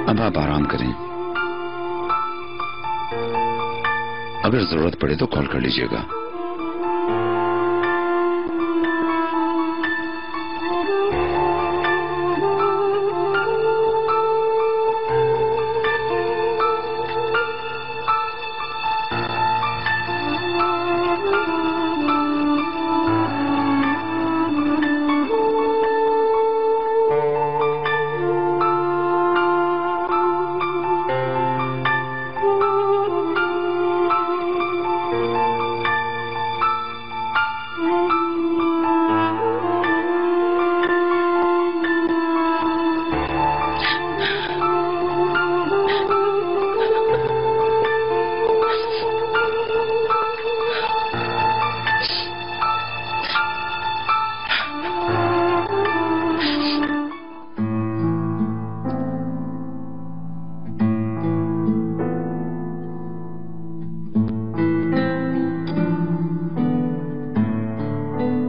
अब आप आराम करें, अगर जरूरत पड़े तो कॉल कर लीजिएगा।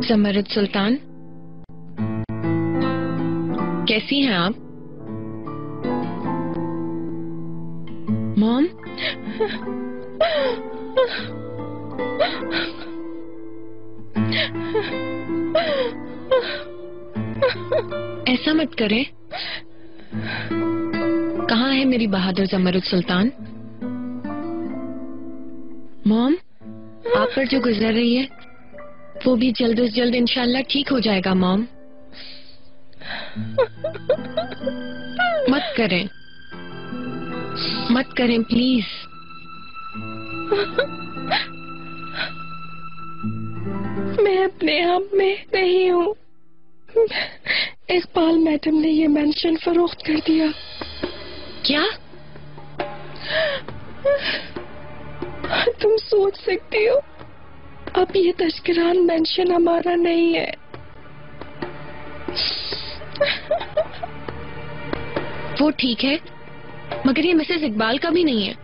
जमरुद सुल्तान, कैसी हैं आप? मॉम, ऐसा मत करें। कहाँ है मेरी बहादुर जमरुद सुल्तान? मॉम, आप पर जो गुजर रही है वो भी जल्द से जल्द इंशाल्लाह ठीक हो जाएगा। मॉम, मत करें, मत करें प्लीज। मैं अपने आप में नहीं हूँ। इकबाल मैडम ने ये मेंशन फरोख्त कर दिया। क्या? तुम सोच सकती हो, अब ये तस्करान मेंशन हमारा नहीं है। वो ठीक है, मगर ये मिसेस इकबाल का भी नहीं है।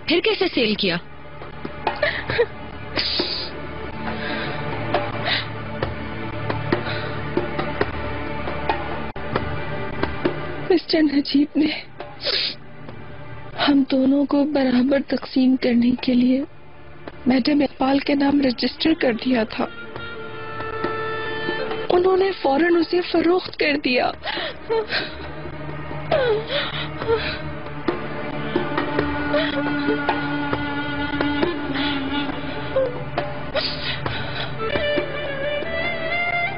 फिर कैसे सेल किया? मिस्टर नजीब ने हम दोनों को बराबर तकसीम करने के लिए मैडम इकबाल के नाम रजिस्टर कर दिया था। उन्होंने फौरन उसे फरोख्त कर दिया।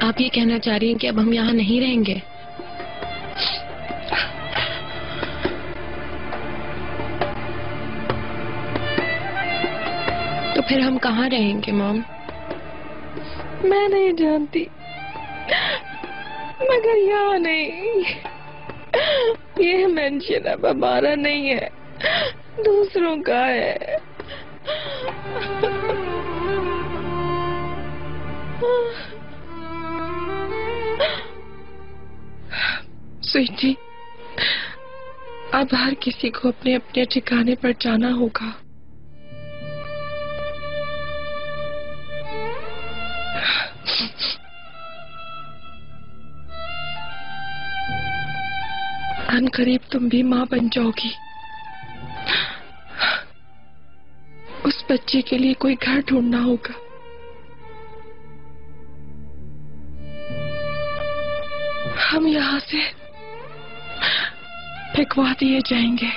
आप ये कहना चाह रही हैं कि अब हम यहाँ नहीं रहेंगे? तो फिर हम कहाँ रहेंगे मॉम? मैं नहीं जानती, मगर यहाँ नहीं। ये मेंशन अब हमारा नहीं है, दूसरों का है। स्वीटी, अब हर किसी को अपने अपने ठिकाने पर जाना होगा। अनकरीब तुम भी माँ बन जाओगी। उस बच्चे के लिए कोई घर ढूंढना होगा। हम यहाँ से फेंकवा दिए जाएंगे।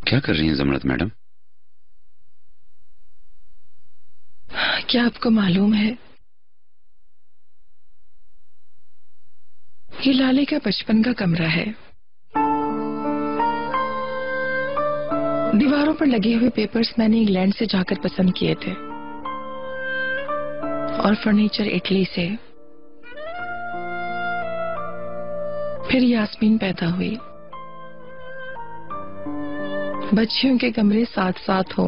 क्या कर रही हैं जमरुद मैडम? क्या आपको मालूम है, ये लाले का बचपन का कमरा है। दीवारों पर लगे हुए पेपर्स मैंने इंग्लैंड से जाकर पसंद किए थे और फर्नीचर इटली से। फिर यास्मीन पैदा हुई। बच्चियों के कमरे साथ साथ हो।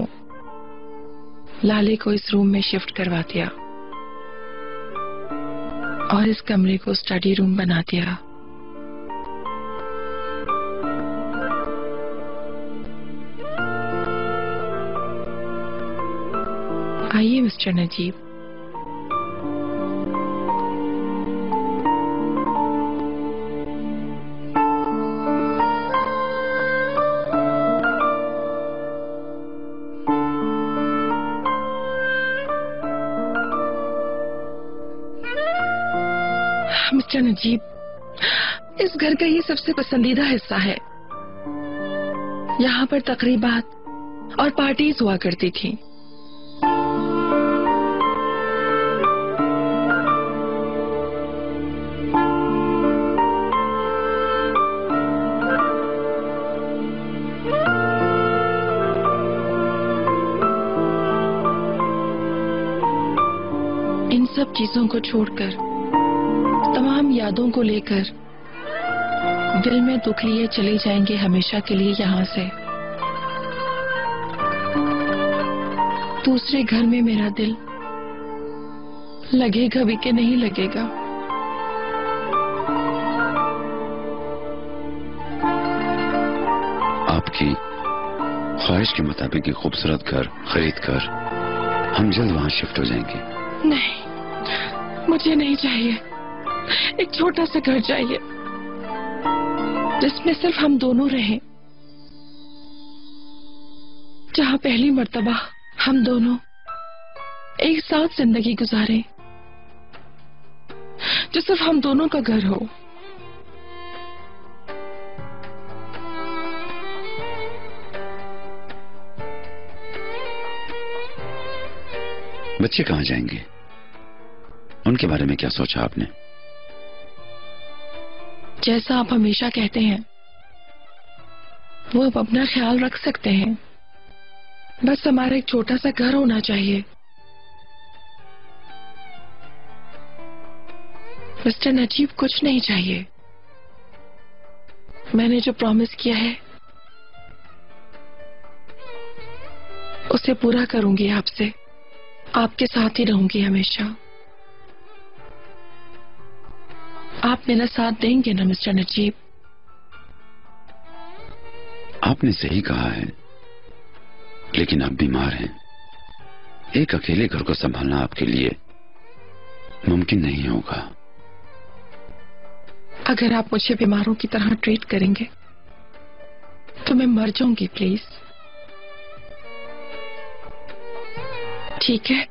लाले को इस रूम में शिफ्ट करवा दिया और इस कमरे को स्टडी रूम बना दिया। आइए मिस्टर नजीब। मिस्टर नजीब, इस घर का ये सबसे पसंदीदा हिस्सा है। यहाँ पर तकरीबात और पार्टीज हुआ करती थी। इन सब चीजों को छोड़कर, तमाम यादों को लेकर दिल में दुख लिए चले जाएंगे हमेशा के लिए यहाँ से। दूसरे घर में मेरा दिल लगेगा भी कि नहीं लगेगा। आपकी ख्वाहिश के मुताबिक एक खूबसूरत घर खरीद कर हम जल्द वहाँ शिफ्ट हो जाएंगे। नहीं, मुझे नहीं चाहिए। एक छोटा सा घर चाहिए जिसमें सिर्फ हम दोनों रहें, जहां पहली मर्तबा हम दोनों एक साथ जिंदगी गुजारें, जो सिर्फ हम दोनों का घर हो। बच्चे कहाँ जाएंगे? उनके बारे में क्या सोचा आपने? जैसा आप हमेशा कहते हैं, वो अब अपना ख्याल रख सकते हैं। बस हमारा एक छोटा सा घर होना चाहिए। मिस्टर नजीब, कुछ नहीं चाहिए। मैंने जो प्रॉमिस किया है उसे पूरा करूंगी आपसे। आपके साथ ही रहूंगी हमेशा। आप मेरा साथ देंगे ना मिस्टर नजीब? आपने सही कहा है, लेकिन आप बीमार हैं। एक अकेले घर को संभालना आपके लिए मुमकिन नहीं होगा। अगर आप मुझे बीमारों की तरह ट्रीट करेंगे तो मैं मर जाऊंगी। प्लीज, ठीक है?